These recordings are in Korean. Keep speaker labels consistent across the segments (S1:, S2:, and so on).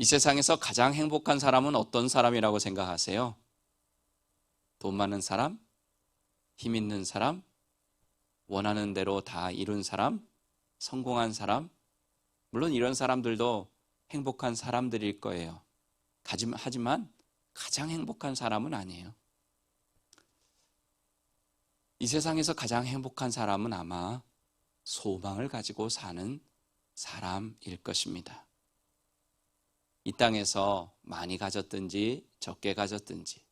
S1: 이 세상에서 가장 행복한 사람은 어떤 사람이라고 생각하세요? 돈 많은 사람? 힘 있는 사람? 원하는 대로 다 이룬 사람? 성공한 사람? 물론 이런 사람들도 행복한 사람들일 거예요. 하지만 가장 행복한 사람은 아니에요. 이 세상에서 가장 행복한 사람은 아마 소망을 가지고 사는 사람일 것입니다. 이 땅에서 많이 가졌든지 적게 가졌든지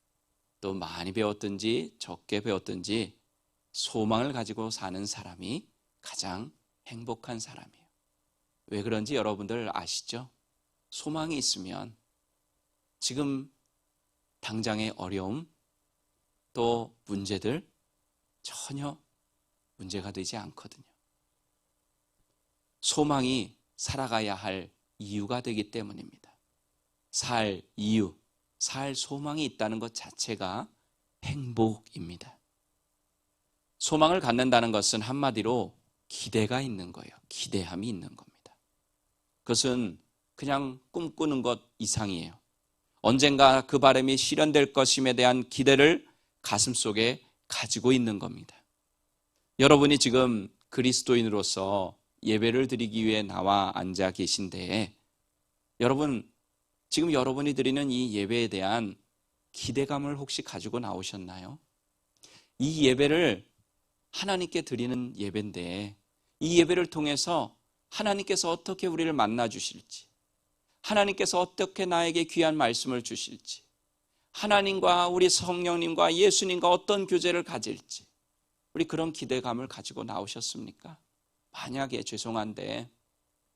S1: 또 많이 배웠든지 적게 배웠든지 소망을 가지고 사는 사람이 가장 행복한 사람이에요. 왜 그런지 여러분들 아시죠? 소망이 있으면 지금 당장의 어려움 또 문제들 전혀 문제가 되지 않거든요. 소망이 살아가야 할 이유가 되기 때문입니다. 살 이유, 살 소망이 있다는 것 자체가 행복입니다. 소망을 갖는다는 것은 한마디로 기대가 있는 거예요. 기대함이 있는 겁니다. 그것은 그냥 꿈꾸는 것 이상이에요. 언젠가 그 바람이 실현될 것임에 대한 기대를 가슴속에 가지고 있는 겁니다. 여러분이 지금 그리스도인으로서 예배를 드리기 위해 나와 앉아 계신데 여러분 지금 여러분이 드리는 이 예배에 대한 기대감을 혹시 가지고 나오셨나요? 이 예배를 하나님께 드리는 예배인데 이 예배를 통해서 하나님께서 어떻게 우리를 만나 주실지, 하나님께서 어떻게 나에게 귀한 말씀을 주실지, 하나님과 우리 성령님과 예수님과 어떤 교제를 가질지 우리 그런 기대감을 가지고 나오셨습니까? 만약에 죄송한데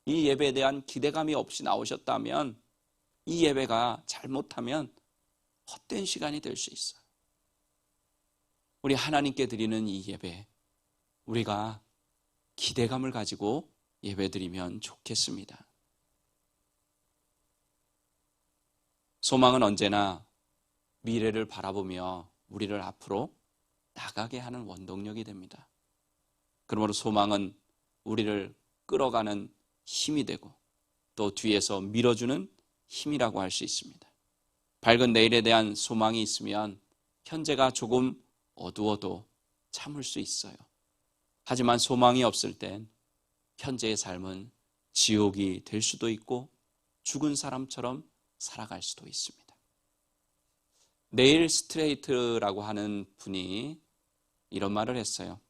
S1: 이 예배에 대한 기대감이 없이 나오셨다면 이 예배가 잘못하면 헛된 시간이 될 수 있어요. 우리 하나님께 드리는 이 예배 우리가 기대감을 가지고 예배드리면 좋겠습니다. 소망은 언제나 미래를 바라보며 우리를 앞으로 나가게 하는 원동력이 됩니다. 그러므로 소망은 우리를 끌어가는 힘이 되고 또 뒤에서 밀어주는 힘이라고 할 수 있습니다. 밝은 내일에 대한 소망이 있으면 현재가 조금 어두워도 참을 수 있어요. 하지만 소망이 없을 땐 현재의 삶은 지옥이 될 수도 있고 죽은 사람처럼 살아갈 수도 있습니다. 네일 스트레이트라고 하는 분이 이런 말을 했어요.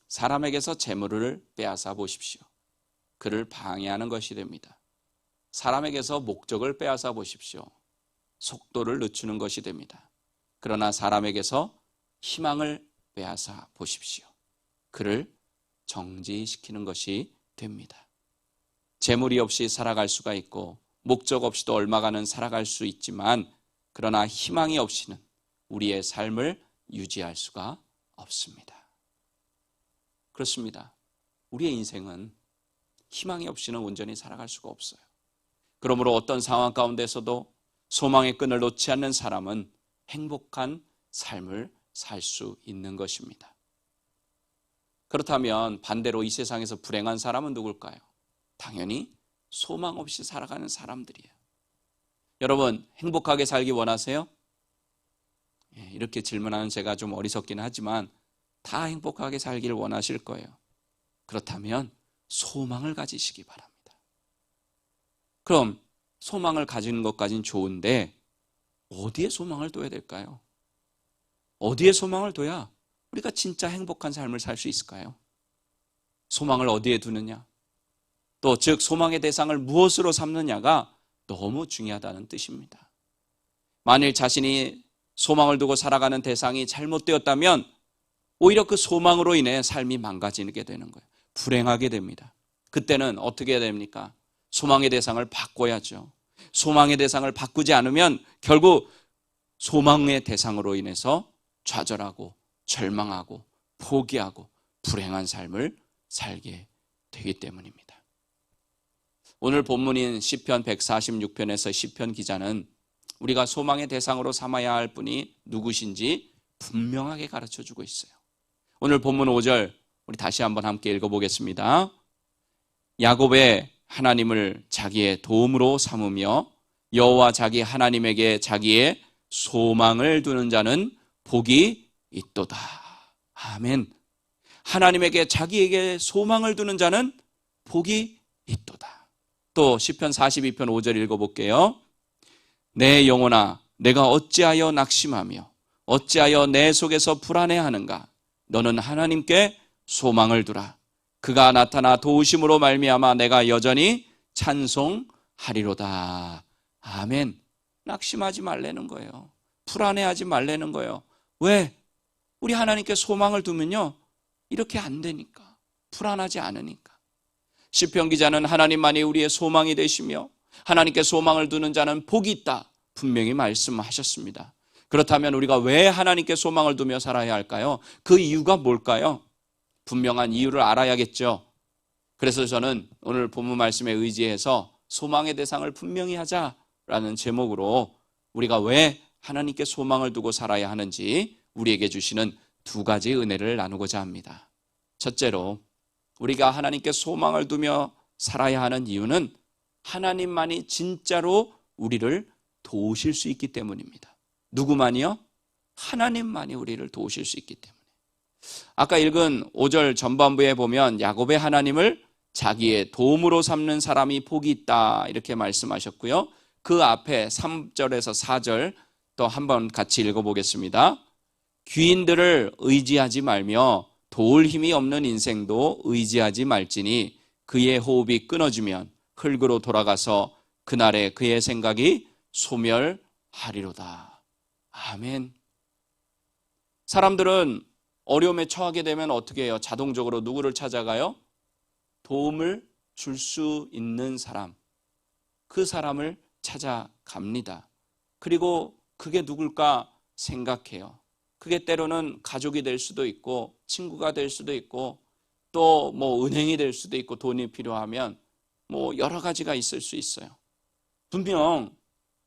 S1: 사람에게서 재물을 빼앗아 보십시오. 그를 방해하는 것이 됩니다. 사람에게서 목적을 빼앗아 보십시오. 속도를 늦추는 것이 됩니다. 그러나 사람에게서 희망을 빼앗아 보십시오. 그를 정지시키는 것이 됩니다. 재물이 없이 살아갈 수가 있고 목적 없이도 얼마간은 살아갈 수 있지만 그러나 희망이 없이는 우리의 삶을 유지할 수가 없습니다. 그렇습니다. 우리의 인생은 희망이 없이는 온전히 살아갈 수가 없어요. 그러므로 어떤 상황 가운데서도 소망의 끈을 놓지 않는 사람은 행복한 삶을 살 수 있는 것입니다. 그렇다면 반대로 이 세상에서 불행한 사람은 누굴까요? 당연히 소망 없이 살아가는 사람들이에요. 여러분 행복하게 살기 원하세요? 이렇게 질문하는 제가 좀 어리석긴 하지만 다 행복하게 살기를 원하실 거예요. 그렇다면 소망을 가지시기 바랍니다. 그럼 소망을 가지는 것까지는 좋은데 어디에 소망을 둬야 될까요? 어디에 소망을 둬야 우리가 진짜 행복한 삶을 살 수 있을까요? 소망을 어디에 두느냐? 또 즉 소망의 대상을 무엇으로 삼느냐가 너무 중요하다는 뜻입니다. 만일 자신이 소망을 두고 살아가는 대상이 잘못되었다면 오히려 그 소망으로 인해 삶이 망가지게 되는 거예요. 불행하게 됩니다. 그때는 어떻게 해야 됩니까? 소망의 대상을 바꿔야죠. 소망의 대상을 바꾸지 않으면 결국 소망의 대상으로 인해서 좌절하고 절망하고 포기하고 불행한 삶을 살게 되기 때문입니다. 오늘 본문인 시편 146편에서 시편 기자는 우리가 소망의 대상으로 삼아야 할 분이 누구신지 분명하게 가르쳐주고 있어요. 오늘 본문 5절 우리 다시 한번 함께 읽어보겠습니다. 야곱의 하나님을 자기의 도움으로 삼으며 여호와 자기 하나님에게 자기의 소망을 두는 자는 복이 있도다. 아멘. 하나님에게 자기에게 소망을 두는 자는 복이 있도다. 또 시편 42편 5절 읽어볼게요. 내 영혼아 내가 어찌하여 낙심하며 어찌하여 내 속에서 불안해하는가. 너는 하나님께 소망을 두라. 그가 나타나 도우심으로 말미암아 내가 여전히 찬송하리로다. 아멘. 낙심하지 말라는 거예요. 불안해하지 말라는 거예요. 왜? 우리 하나님께 소망을 두면요, 이렇게 안 되니까. 불안하지 않으니까. 시편 기자는 하나님만이 우리의 소망이 되시며 하나님께 소망을 두는 자는 복이 있다, 분명히 말씀하셨습니다. 그렇다면 우리가 왜 하나님께 소망을 두며 살아야 할까요? 그 이유가 뭘까요? 분명한 이유를 알아야겠죠. 그래서 저는 오늘 본문 말씀에 의지해서 소망의 대상을 분명히 하자라는 제목으로 우리가 왜 하나님께 소망을 두고 살아야 하는지 우리에게 주시는 두 가지 은혜를 나누고자 합니다. 첫째로 우리가 하나님께 소망을 두며 살아야 하는 이유는 하나님만이 진짜로 우리를 도우실 수 있기 때문입니다. 누구만이요? 하나님만이 우리를 도우실 수 있기 때문에. 아까 읽은 5절 전반부에 보면 야곱의 하나님을 자기의 도움으로 삼는 사람이 복이 있다 이렇게 말씀하셨고요. 그 앞에 3절에서 4절 또 한번 같이 읽어보겠습니다. 귀인들을 의지하지 말며 도울 힘이 없는 인생도 의지하지 말지니 그의 호흡이 끊어지면 흙으로 돌아가서 그날에 그의 생각이 소멸하리로다. 아멘. 사람들은 어려움에 처하게 되면 어떻게 해요? 자동적으로 누구를 찾아가요? 도움을 줄 수 있는 사람, 그 사람을 찾아갑니다. 그리고 그게 누굴까 생각해요. 그게 때로는 가족이 될 수도 있고 친구가 될 수도 있고 또 뭐 은행이 될 수도 있고 돈이 필요하면 뭐 여러 가지가 있을 수 있어요. 분명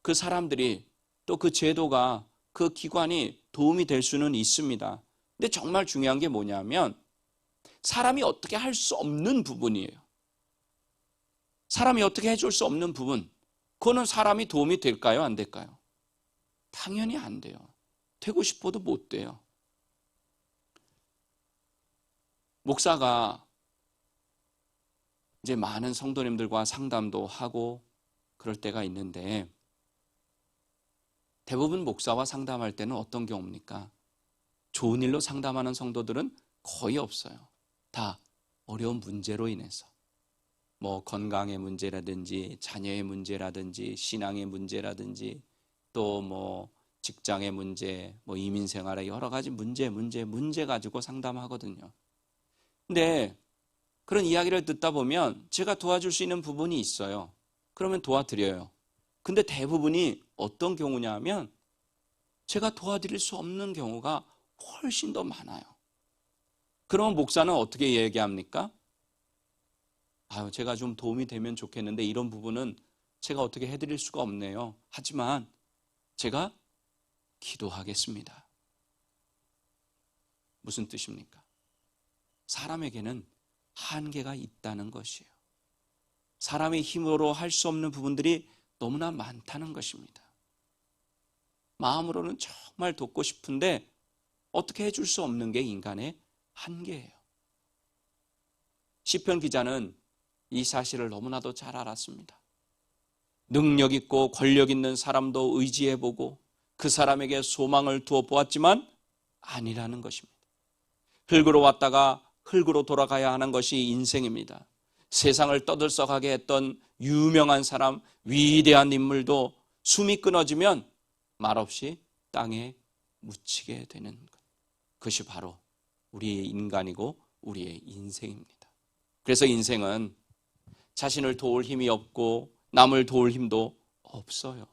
S1: 그 사람들이 또 그 제도가 그 기관이 도움이 될 수는 있습니다. 근데 정말 중요한 게 뭐냐면 사람이 어떻게 할 수 없는 부분이에요. 사람이 어떻게 해줄 수 없는 부분, 그거는 사람이 도움이 될까요? 안 될까요? 당연히 안 돼요. 되고 싶어도 못 돼요. 목사가 이제 많은 성도님들과 상담도 하고 그럴 때가 있는데 대부분 목사와 상담할 때는 어떤 경우입니까? 좋은 일로 상담하는 성도들은 거의 없어요. 다 어려운 문제로 인해서 뭐 건강의 문제라든지 자녀의 문제라든지 신앙의 문제라든지 또 뭐 직장의 문제, 뭐 이민 생활의 여러 가지 문제 가지고 상담하거든요. 근데 그런 이야기를 듣다 보면 제가 도와줄 수 있는 부분이 있어요. 그러면 도와드려요. 근데 대부분이 어떤 경우냐 하면 제가 도와드릴 수 없는 경우가 훨씬 더 많아요. 그러면 목사는 어떻게 얘기합니까? 제가 좀 도움이 되면 좋겠는데 이런 부분은 제가 어떻게 해드릴 수가 없네요. 하지만 제가 기도하겠습니다. 무슨 뜻입니까? 사람에게는 한계가 있다는 것이에요. 사람의 힘으로 할 수 없는 부분들이 너무나 많다는 것입니다. 마음으로는 정말 돕고 싶은데 어떻게 해줄 수 없는 게 인간의 한계예요. 시편 기자는 이 사실을 너무나도 잘 알았습니다. 능력 있고 권력 있는 사람도 의지해보고 그 사람에게 소망을 두어 보았지만 아니라는 것입니다. 흙으로 왔다가 흙으로 돌아가야 하는 것이 인생입니다. 세상을 떠들썩하게 했던 유명한 사람, 위대한 인물도 숨이 끊어지면 말없이 땅에 묻히게 되는 것. 그것이 바로 우리의 인간이고 우리의 인생입니다. 그래서 인생은 자신을 도울 힘이 없고 남을 도울 힘도 없어요.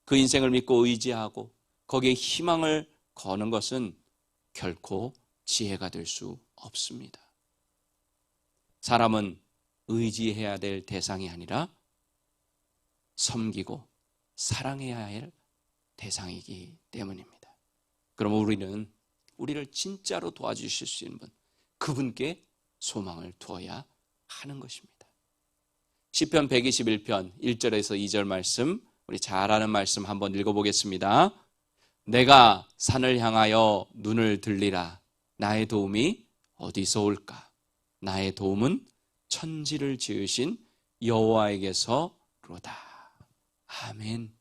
S1: 그 인생을 믿고 의지하고 거기에 희망을 거는 것은 결코 지혜가 될 수 없습니다. 사람은 의지해야 될 대상이 아니라 섬기고 사랑해야 할 대상이기 때문입니다. 그럼 우리를 진짜로 도와주실 수 있는 분, 그분께 소망을 두어야 하는 것입니다. 시편 121편 1절에서 2절 말씀, 우리 잘 아는 말씀 한번 읽어보겠습니다. 내가 산을 향하여 눈을 들리라. 나의 도움이 어디서 올까? 나의 도움은 천지를 지으신 여호와에게서로다. 아멘.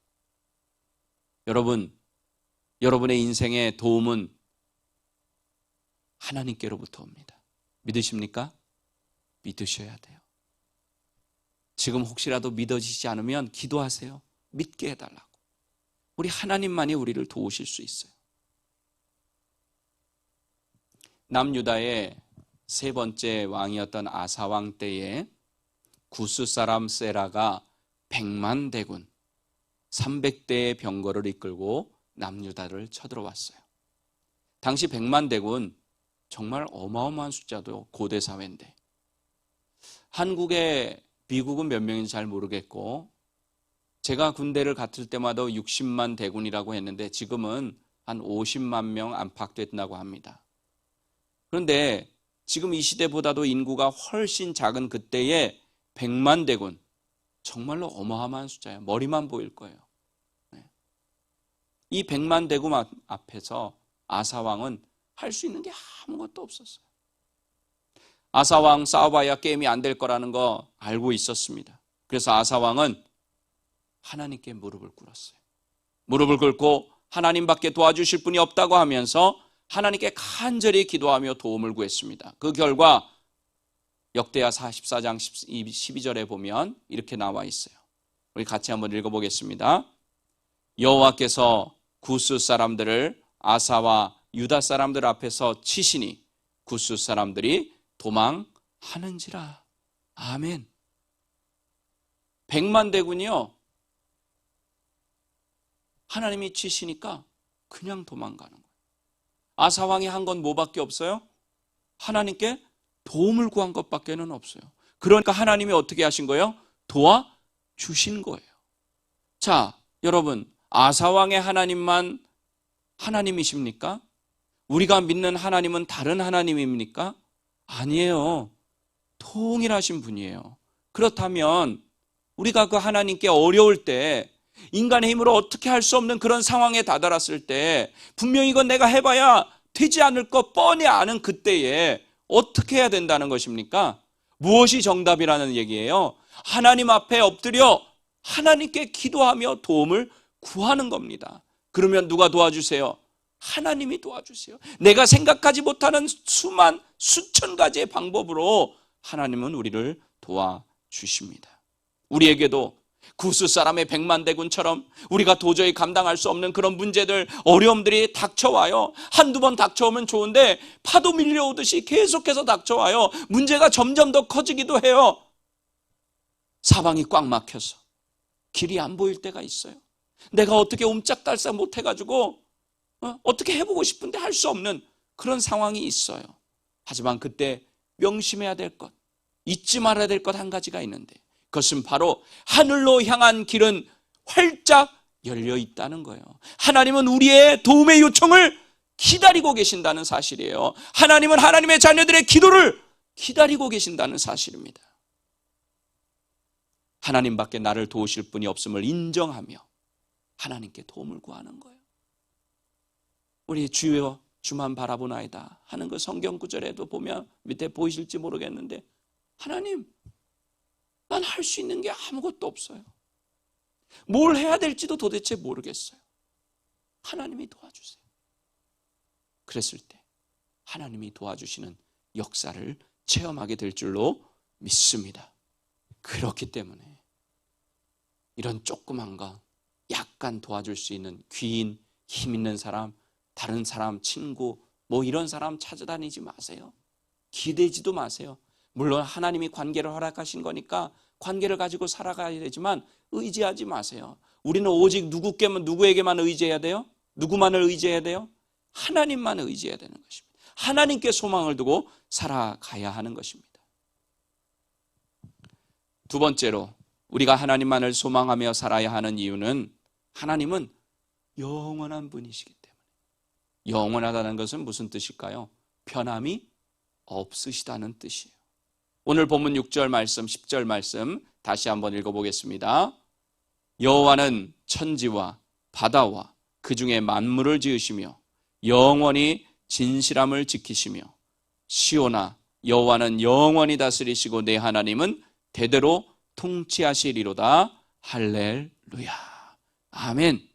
S1: 여러분, 여러분의 인생의 도움은 하나님께로부터 옵니다. 믿으십니까? 믿으셔야 돼요. 지금 혹시라도 믿어지지 않으면 기도하세요. 믿게 해달라고. 우리 하나님만이 우리를 도우실 수 있어요. 남유다의 세 번째 왕이었던 아사왕 때에 구스 사람 세라가 100만 대군 300대의 병거를 이끌고 남유다를 쳐들어왔어요. 당시 100만 대군 정말 어마어마한 숫자도 고대 사회인데, 한국의 미국은 몇 명인지 잘 모르겠고, 제가 군대를 갔을 때마다 60만 대군이라고 했는데 지금은 한 50만 명 안팎됐다고 합니다. 그런데 지금 이 시대보다도 인구가 훨씬 작은 그때의 100만 대군, 정말로 어마어마한 숫자예요. 머리만 보일 거예요. 이 100만 대군 앞에서 아사왕은 할 수 있는 게 아무것도 없었어요. 아사왕 싸워봐야 게임이 안 될 거라는 거 알고 있었습니다. 그래서 아사왕은 하나님께 무릎을 꿇었어요. 무릎을 꿇고 하나님밖에 도와주실 분이 없다고 하면서 하나님께 간절히 기도하며 도움을 구했습니다. 그 결과 역대하 44장 12절에 보면 이렇게 나와 있어요. 우리 같이 한번 읽어보겠습니다. 여호와께서 구스 사람들을 아사와 유다 사람들 앞에서 치시니 구스 사람들이 도망하는지라. 아멘. 100만 대군이요, 하나님이 치시니까 그냥 도망가는 거예요. 아사왕이 한 건 뭐밖에 없어요? 하나님께 도움을 구한 것밖에는 없어요. 그러니까 하나님이 어떻게 하신 거예요? 도와주신 거예요. 자, 여러분, 아사왕의 하나님만 하나님이십니까? 우리가 믿는 하나님은 다른 하나님입니까? 아니에요. 통일하신 분이에요. 그렇다면 우리가 그 하나님께 어려울 때, 인간의 힘으로 어떻게 할 수 없는 그런 상황에 다다랐을 때, 분명히 이건 내가 해봐야 되지 않을 것 뻔히 아는 그때에 어떻게 해야 된다는 것입니까? 무엇이 정답이라는 얘기예요? 하나님 앞에 엎드려 하나님께 기도하며 도움을 구하는 겁니다. 그러면 누가 도와주세요? 하나님이 도와주세요. 내가 생각하지 못하는 수천 가지의 방법으로 하나님은 우리를 도와주십니다. 우리에게도 구스 사람의 100만 대군처럼 우리가 도저히 감당할 수 없는 그런 문제들, 어려움들이 닥쳐와요. 한두 번 닥쳐오면 좋은데 파도 밀려오듯이 계속해서 닥쳐와요. 문제가 점점 더 커지기도 해요. 사방이 꽉 막혀서 길이 안 보일 때가 있어요. 내가 어떻게 옴짝달싹 못해가지고 어떻게 해보고 싶은데 할 수 없는 그런 상황이 있어요. 하지만 그때 명심해야 될 것, 잊지 말아야 될 것 한 가지가 있는데, 그것은 바로 하늘로 향한 길은 활짝 열려 있다는 거예요. 하나님은 우리의 도움의 요청을 기다리고 계신다는 사실이에요. 하나님은 하나님의 자녀들의 기도를 기다리고 계신다는 사실입니다. 하나님밖에 나를 도우실 분이 없음을 인정하며 하나님께 도움을 구하는 거예요. 우리 주여 주만 바라보나이다 하는 그 성경 구절에도 보면 밑에 보이실지 모르겠는데, 하나님, 난 할 수 있는 게 아무것도 없어요. 뭘 해야 될지도 도대체 모르겠어요. 하나님이 도와주세요. 그랬을 때 하나님이 도와주시는 역사를 체험하게 될 줄로 믿습니다. 그렇기 때문에 이런 조그만 거, 약간 도와줄 수 있는 귀인, 힘 있는 사람, 다른 사람, 친구, 뭐 이런 사람 찾아다니지 마세요. 기대지도 마세요. 물론 하나님이 관계를 허락하신 거니까 관계를 가지고 살아가야 되지만 의지하지 마세요. 우리는 오직 누구에게만 의지해야 돼요? 누구만을 의지해야 돼요? 하나님만 의지해야 되는 것입니다. 하나님께 소망을 두고 살아가야 하는 것입니다. 두 번째로 우리가 하나님만을 소망하며 살아야 하는 이유는, 하나님은 영원한 분이시기 때문에. 영원하다는 것은 무슨 뜻일까요? 변함이 없으시다는 뜻이에요. 오늘 본문 6절 말씀, 10절 말씀 다시 한번 읽어보겠습니다. 여호와는 천지와 바다와 그 중에 만물을 지으시며 영원히 진실함을 지키시며 시온아 여호와는 영원히 다스리시고 내 하나님은 대대로 통치하시리로다. 할렐루야. 아멘.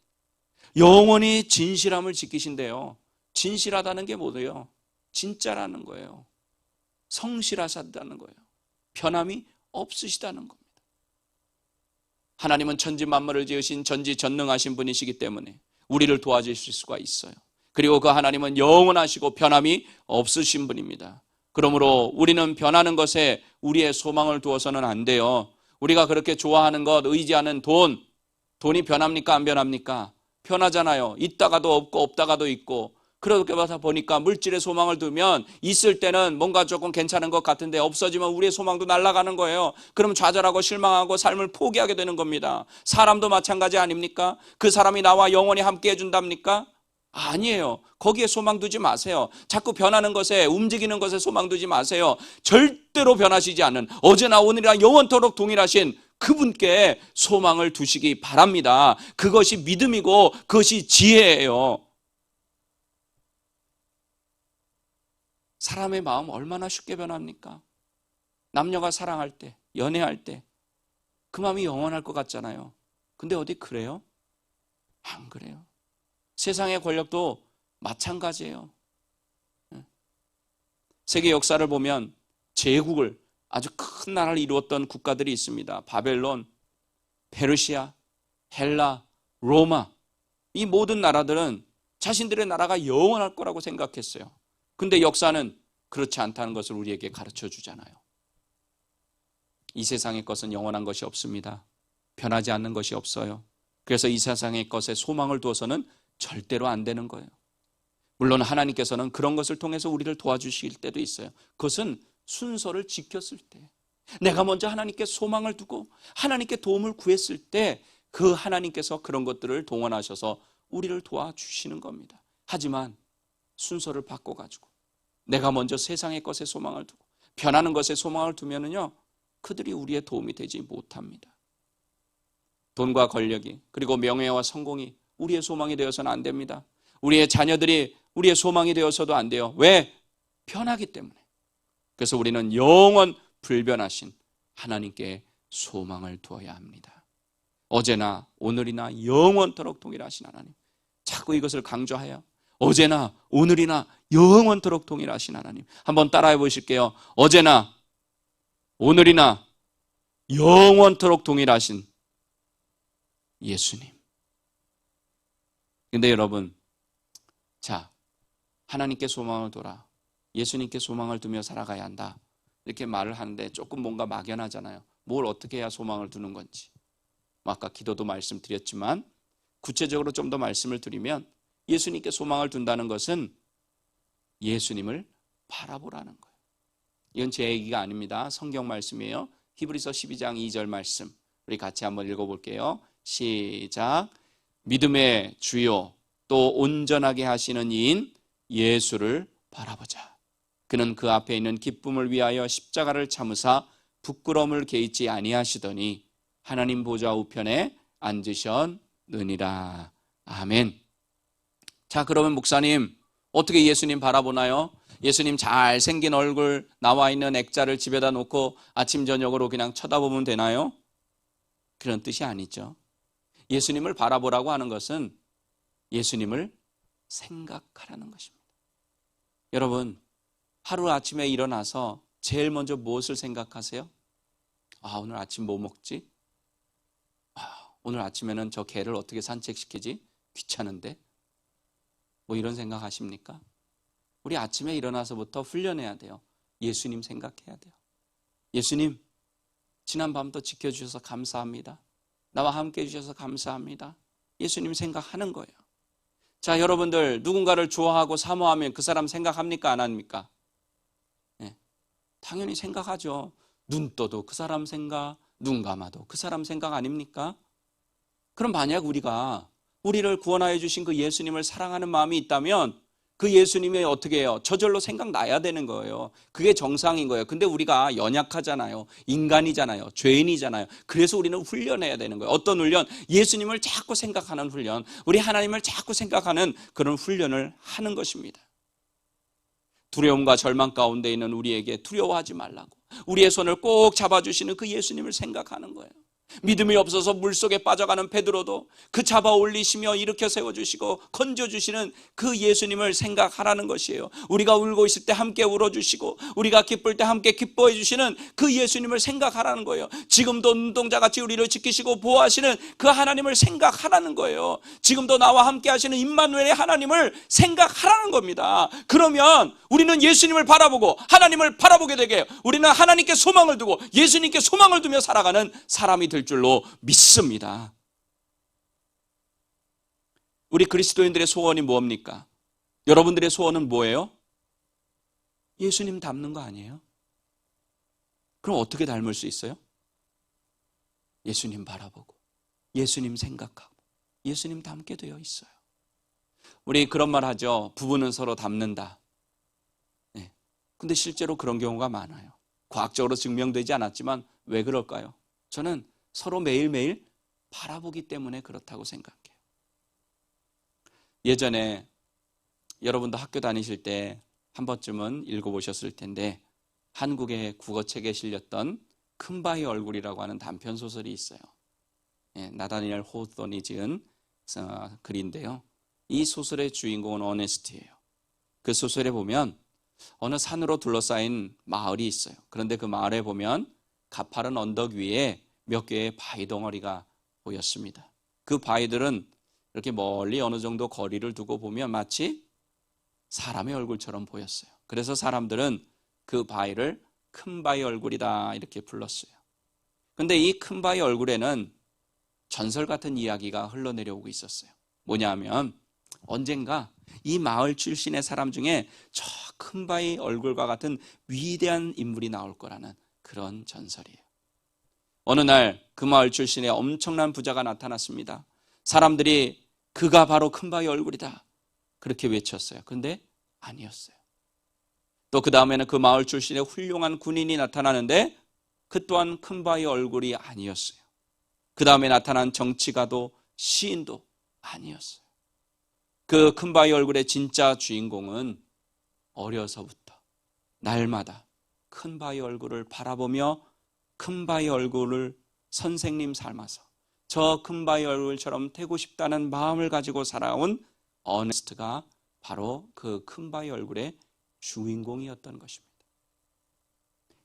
S1: 영원히 진실함을 지키신대요. 진실하다는 게 뭐예요? 진짜라는 거예요. 성실하시다는 거예요. 변함이 없으시다는 겁니다. 하나님은 천지 만물을 지으신 전지전능하신 분이시기 때문에 우리를 도와주실 수가 있어요. 그리고 그 하나님은 영원하시고 변함이 없으신 분입니다. 그러므로 우리는 변하는 것에 우리의 소망을 두어서는 안 돼요. 우리가 그렇게 좋아하는 것, 의지하는 돈이 변합니까? 안 변합니까? 변하잖아요. 있다가도 없고 없다가도 있고. 그렇게 하다 보니까 물질의 소망을 두면 있을 때는 뭔가 조금 괜찮은 것 같은데 없어지면 우리의 소망도 날아가는 거예요. 그럼 좌절하고 실망하고 삶을 포기하게 되는 겁니다. 사람도 마찬가지 아닙니까? 그 사람이 나와 영원히 함께 해준답니까? 아니에요. 거기에 소망 두지 마세요. 자꾸 변하는 것에, 움직이는 것에 소망 두지 마세요. 절대로 변하시지 않는 어제나 오늘이나 영원토록 동일하신 그분께 소망을 두시기 바랍니다. 그것이 믿음이고 그것이 지혜예요. 사람의 마음 얼마나 쉽게 변합니까? 남녀가 사랑할 때, 연애할 때 그 마음이 영원할 것 같잖아요. 근데 어디 그래요? 안 그래요. 세상의 권력도 마찬가지예요. 세계 역사를 보면 제국을, 아주 큰 나라를 이루었던 국가들이 있습니다. 바벨론, 페르시아, 헬라, 로마. 이 모든 나라들은 자신들의 나라가 영원할 거라고 생각했어요. 근데 역사는 그렇지 않다는 것을 우리에게 가르쳐 주잖아요. 이 세상의 것은 영원한 것이 없습니다. 변하지 않는 것이 없어요. 그래서 이 세상의 것에 소망을 두어서는 절대로 안 되는 거예요. 물론 하나님께서는 그런 것을 통해서 우리를 도와주실 때도 있어요. 그것은 순서를 지켰을 때, 내가 먼저 하나님께 소망을 두고 하나님께 도움을 구했을 때 그 하나님께서 그런 것들을 동원하셔서 우리를 도와주시는 겁니다. 하지만 순서를 바꿔가지고 내가 먼저 세상의 것에 소망을 두고 변하는 것에 소망을 두면은요, 그들이 우리의 도움이 되지 못합니다. 돈과 권력이, 그리고 명예와 성공이 우리의 소망이 되어서는 안 됩니다. 우리의 자녀들이 우리의 소망이 되어서도 안 돼요. 왜? 변하기 때문에. 그래서 우리는 영원 불변하신 하나님께 소망을 두어야 합니다. 어제나 오늘이나 영원토록 동일하신 하나님. 자꾸 이것을 강조해요. 어제나 오늘이나 영원토록 동일하신 하나님. 한번 따라해 보실게요. 어제나 오늘이나 영원토록 동일하신 예수님. 근데 여러분, 자, 하나님께 소망을 둬라, 예수님께 소망을 두며 살아가야 한다, 이렇게 말을 하는데 조금 뭔가 막연하잖아요. 뭘 어떻게 해야 소망을 두는 건지. 아까 기도도 말씀드렸지만 구체적으로 좀 더 말씀을 드리면, 예수님께 소망을 둔다는 것은 예수님을 바라보라는 거예요. 이건 제 얘기가 아닙니다. 성경 말씀이에요. 히브리서 12장 2절 말씀, 우리 같이 한번 읽어볼게요. 시작. 믿음의 주요 또 온전하게 하시는 이인 예수를 바라보자. 그는 그 앞에 있는 기쁨을 위하여 십자가를 참으사 부끄러움을 개의치 아니하시더니 하나님 보좌 우편에 앉으셨느니라. 아멘. 자, 그러면 목사님, 어떻게 예수님 바라보나요? 예수님 잘생긴 얼굴 나와 있는 액자를 집에다 놓고 아침 저녁으로 그냥 쳐다보면 되나요? 그런 뜻이 아니죠. 예수님을 바라보라고 하는 것은 예수님을 생각하라는 것입니다. 여러분, 하루 아침에 일어나서 제일 먼저 무엇을 생각하세요? 오늘 아침 뭐 먹지? 오늘 아침에는 저 개를 어떻게 산책시키지? 귀찮은데? 뭐 이런 생각 하십니까? 우리 아침에 일어나서부터 훈련해야 돼요. 예수님 생각해야 돼요. 예수님, 지난 밤도 지켜주셔서 감사합니다. 나와 함께 해주셔서 감사합니다. 예수님 생각하는 거예요. 자, 여러분들, 누군가를 좋아하고 사모하면 그 사람 생각합니까? 안 합니까? 네, 당연히 생각하죠. 눈 떠도 그 사람 생각, 눈 감아도 그 사람 생각 아닙니까? 그럼 만약 우리가 우리를 구원하여 주신 그 예수님을 사랑하는 마음이 있다면 그 예수님이 어떻게 해요? 저절로 생각나야 되는 거예요. 그게 정상인 거예요. 근데 우리가 연약하잖아요. 인간이잖아요. 죄인이잖아요. 그래서 우리는 훈련해야 되는 거예요. 어떤 훈련? 예수님을 자꾸 생각하는 훈련. 우리 하나님을 자꾸 생각하는 그런 훈련을 하는 것입니다. 두려움과 절망 가운데 있는 우리에게 두려워하지 말라고, 우리의 손을 꼭 잡아주시는 그 예수님을 생각하는 거예요. 믿음이 없어서 물속에 빠져가는 베드로도 그 잡아 올리시며 일으켜 세워주시고 건져주시는 그 예수님을 생각하라는 것이에요. 우리가 울고 있을 때 함께 울어주시고 우리가 기쁠 때 함께 기뻐해 주시는 그 예수님을 생각하라는 거예요. 지금도 눈동자같이 우리를 지키시고 보호하시는 그 하나님을 생각하라는 거예요. 지금도 나와 함께 하시는 임마누엘의 하나님을 생각하라는 겁니다. 그러면 우리는 예수님을 바라보고 하나님을 바라보게 되게 해요. 우리는 하나님께 소망을 두고 예수님께 소망을 두며 살아가는 사람이 될 줄로 믿습니다. 우리 그리스도인들의 소원이 뭡니까? 여러분들의 소원은 뭐예요? 예수님 닮는 거 아니에요? 그럼 어떻게 닮을 수 있어요? 예수님 바라보고 예수님 생각하고 예수님 닮게 되어 있어요. 우리 그런 말 하죠. 부부는 서로 닮는다. 네. 근데 실제로 그런 경우가 많아요. 과학적으로 증명되지 않았지만 왜 그럴까요? 저는 서로 매일매일 바라보기 때문에 그렇다고 생각해요. 예전에 여러분도 학교 다니실 때 한 번쯤은 읽어보셨을 텐데 한국의 국어책에 실렸던 큰바위 얼굴이라고 하는 단편 소설이 있어요. 나다니엘 호손이 지은 글인데요. 이 소설의 주인공은 어네스트예요. 그 소설에 보면 어느 산으로 둘러싸인 마을이 있어요. 그런데 그 마을에 보면 가파른 언덕 위에 몇 개의 바위 덩어리가 보였습니다. 그 바위들은 이렇게 멀리 어느 정도 거리를 두고 보면 마치 사람의 얼굴처럼 보였어요. 그래서 사람들은 그 바위를 큰 바위 얼굴이다 이렇게 불렀어요. 그런데 이 큰 바위 얼굴에는 전설 같은 이야기가 흘러내려오고 있었어요. 뭐냐면 언젠가 이 마을 출신의 사람 중에 저 큰 바위 얼굴과 같은 위대한 인물이 나올 거라는 그런 전설이에요. 어느 날 그 마을 출신의 엄청난 부자가 나타났습니다. 사람들이 그가 바로 큰 바위 얼굴이다 그렇게 외쳤어요. 그런데 아니었어요. 또 그 다음에는 그 마을 출신의 훌륭한 군인이 나타나는데 그 또한 큰 바위 얼굴이 아니었어요. 그 다음에 나타난 정치가도 시인도 아니었어요. 그 큰 바위 얼굴의 진짜 주인공은 어려서부터 날마다 큰 바위 얼굴을 바라보며 큰 바위 얼굴을 선생님 삶아서 저 큰 바위 얼굴처럼 되고 싶다는 마음을 가지고 살아온 어네스트가 바로 그 큰 바위 얼굴의 주인공이었던 것입니다.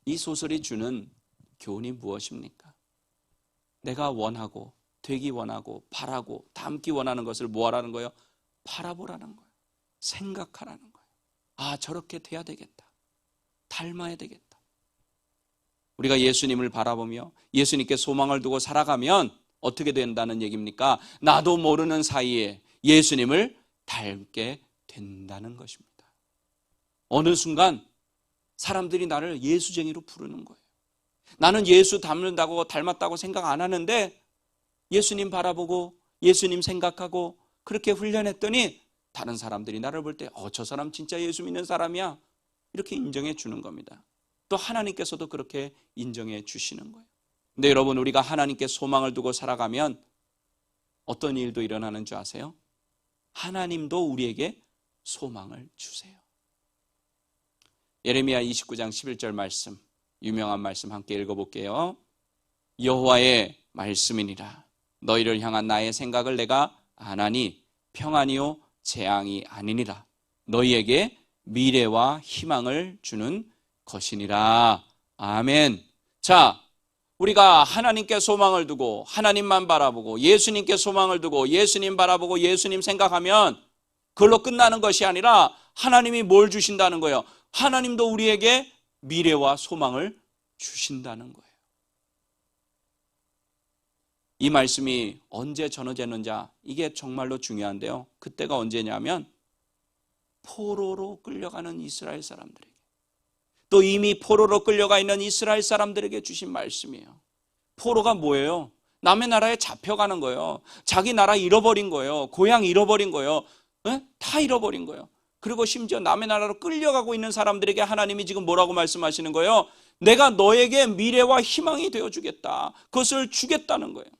S1: 이 소설이 주는 교훈이 무엇입니까? 내가 원하고 되기 원하고 바라고 닮기 원하는 것을 뭐 하라는 거예요? 바라보라는 거예요. 생각하라는 거예요. 아, 저렇게 돼야 되겠다. 닮아야 되겠다. 우리가 예수님을 바라보며 예수님께 소망을 두고 살아가면 어떻게 된다는 얘기입니까? 나도 모르는 사이에 예수님을 닮게 된다는 것입니다. 어느 순간 사람들이 나를 예수쟁이로 부르는 거예요. 나는 예수 닮는다고 닮았다고 생각 안 하는데 예수님 바라보고 예수님 생각하고 그렇게 훈련했더니 다른 사람들이 나를 볼 때 저 사람 진짜 예수 믿는 사람이야 이렇게 인정해 주는 겁니다. 또 하나님께서도 그렇게 인정해 주시는 거예요. 근데 여러분, 우리가 하나님께 소망을 두고 살아가면 어떤 일도 일어나는 줄 아세요? 하나님도 우리에게 소망을 주세요. 예레미야 29장 11절 말씀, 유명한 말씀 함께 읽어볼게요. 여호와의 말씀이니라. 너희를 향한 나의 생각을 내가 아나니 평안이요 재앙이 아니니라. 너희에게 미래와 희망을 주는 것이니라. 아멘. 자, 우리가 하나님께 소망을 두고 하나님만 바라보고 예수님께 소망을 두고 예수님 바라보고 예수님 생각하면 그걸로 끝나는 것이 아니라 하나님이 뭘 주신다는 거예요? 하나님도 우리에게 미래와 소망을 주신다는 거예요. 이 말씀이 언제 전해졌는지 이게 정말로 중요한데요. 그때가 언제냐면 포로로 끌려가는 이스라엘 사람들에게, 또 이미 포로로 끌려가 있는 이스라엘 사람들에게 주신 말씀이에요. 포로가 뭐예요? 남의 나라에 잡혀가는 거예요. 자기 나라 잃어버린 거예요. 고향 잃어버린 거예요. 다 잃어버린 거예요. 그리고 심지어 남의 나라로 끌려가고 있는 사람들에게 하나님이 지금 뭐라고 말씀하시는 거예요? 내가 너에게 미래와 희망이 되어주겠다. 그것을 주겠다는 거예요.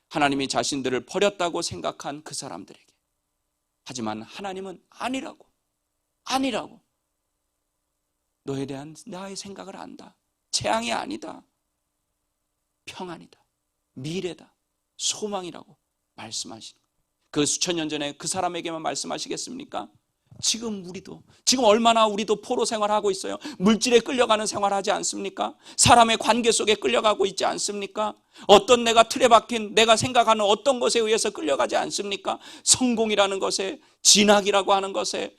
S1: 하나님이 자신들을 버렸다고 생각한 그 사람들에게. 하지만 하나님은 아니라고. 너에 대한 나의 생각을 안다. 재앙이 아니다. 평안이다. 미래다. 소망이라고 말씀하시는 거예요. 그 수천 년 전에 그 사람에게만 말씀하시겠습니까? 지금 얼마나 우리도 포로 생활하고 있어요. 물질에 끌려가는 생활하지 않습니까? 사람의 관계 속에 끌려가고 있지 않습니까? 어떤 내가 틀에 박힌 내가 생각하는 어떤 것에 의해서 끌려가지 않습니까? 성공이라는 것에, 진학이라고 하는 것에,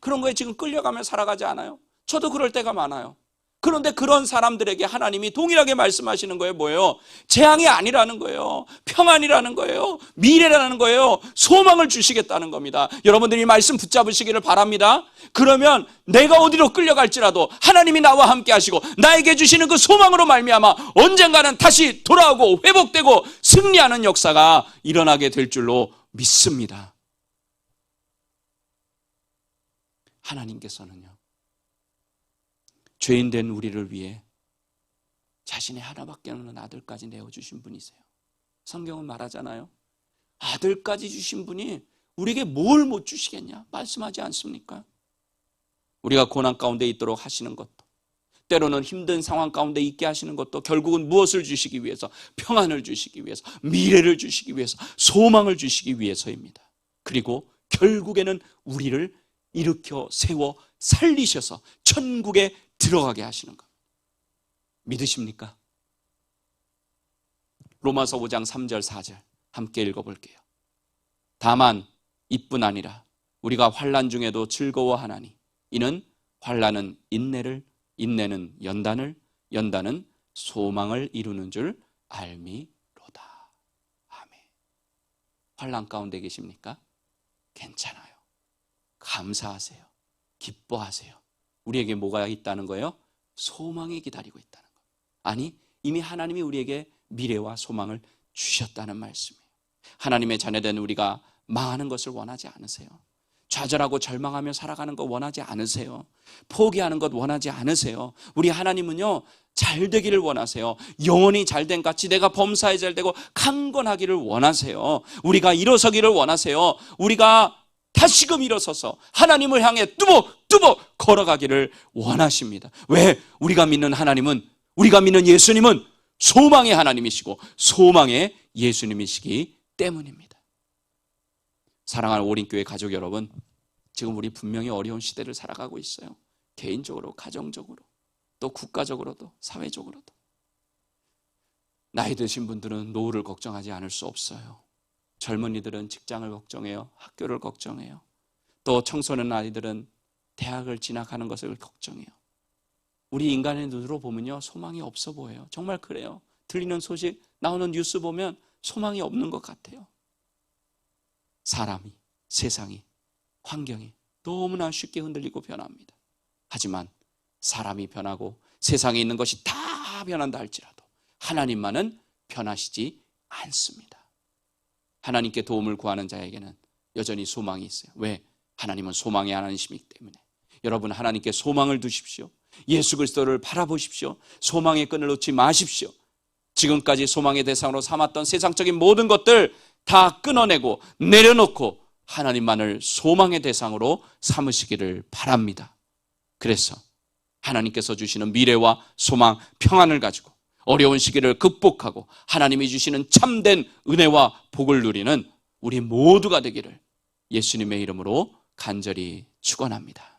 S1: 그런 거에 지금 끌려가며 살아가지 않아요? 저도 그럴 때가 많아요. 그런데 그런 사람들에게 하나님이 동일하게 말씀하시는 거예요. 뭐예요? 재앙이 아니라는 거예요. 평안이라는 거예요. 미래라는 거예요. 소망을 주시겠다는 겁니다. 여러분들이 이 말씀 붙잡으시기를 바랍니다. 그러면 내가 어디로 끌려갈지라도 하나님이 나와 함께 하시고 나에게 주시는 그 소망으로 말미암아 언젠가는 다시 돌아오고 회복되고 승리하는 역사가 일어나게 될 줄로 믿습니다. 하나님께서는요, 죄인된 우리를 위해 자신의 하나밖에 없는 아들까지 내어주신 분이세요. 성경은 말하잖아요. 아들까지 주신 분이 우리에게 뭘 못 주시겠냐 말씀하지 않습니까? 우리가 고난 가운데 있도록 하시는 것도, 때로는 힘든 상황 가운데 있게 하시는 것도 결국은 무엇을 주시기 위해서? 평안을 주시기 위해서, 미래를 주시기 위해서, 소망을 주시기 위해서입니다. 그리고 결국에는 우리를 일으켜 세워 살리셔서 천국에 들어가게 하시는 것. 믿으십니까? 로마서 5장 3절 4절 함께 읽어볼게요. 다만 이뿐 아니라 우리가 환난 중에도 즐거워하나니 이는 환난은 인내를, 인내는 연단을, 연단은 소망을 이루는 줄 알미로다. 아멘. 환난 가운데 계십니까? 괜찮아요. 감사하세요. 기뻐하세요. 우리에게 뭐가 있다는 거예요? 소망이 기다리고 있다는 거예요. 아니, 이미 하나님이 우리에게 미래와 소망을 주셨다는 말씀이에요. 하나님의 자녀된 우리가 망하는 것을 원하지 않으세요. 좌절하고 절망하며 살아가는 것 원하지 않으세요. 포기하는 것 원하지 않으세요. 우리 하나님은요, 잘 되기를 원하세요. 영원히 잘된 같이 내가 범사에 잘 되고 강건하기를 원하세요. 우리가 일어서기를 원하세요. 우리가 다시금 일어서서 하나님을 향해 뚜벅뚜벅 걸어가기를 원하십니다. 왜? 우리가 믿는 하나님은, 우리가 믿는 예수님은 소망의 하나님이시고 소망의 예수님이시기 때문입니다. 사랑하는 오린교회 가족 여러분, 지금 우리 분명히 어려운 시대를 살아가고 있어요. 개인적으로, 가정적으로, 또 국가적으로도, 사회적으로도. 나이 드신 분들은 노후를 걱정하지 않을 수 없어요. 젊은이들은 직장을 걱정해요. 학교를 걱정해요. 또 청소년 아이들은 대학을 진학하는 것을 걱정해요. 우리 인간의 눈으로 보면요, 소망이 없어 보여요. 정말 그래요. 들리는 소식, 나오는 뉴스 보면 소망이 없는 것 같아요. 사람이, 세상이, 환경이 너무나 쉽게 흔들리고 변합니다. 하지만 사람이 변하고 세상에 있는 것이 다 변한다 할지라도 하나님만은 변하시지 않습니다. 하나님께 도움을 구하는 자에게는 여전히 소망이 있어요. 왜? 하나님은 소망의 하나님이시기 때문에. 여러분, 하나님께 소망을 두십시오. 예수 그리스도를 바라보십시오. 소망의 끈을 놓지 마십시오. 지금까지 소망의 대상으로 삼았던 세상적인 모든 것들 다 끊어내고 내려놓고 하나님만을 소망의 대상으로 삼으시기를 바랍니다. 그래서 하나님께서 주시는 미래와 소망, 평안을 가지고 어려운 시기를 극복하고 하나님이 주시는 참된 은혜와 복을 누리는 우리 모두가 되기를 예수님의 이름으로 간절히 축원합니다.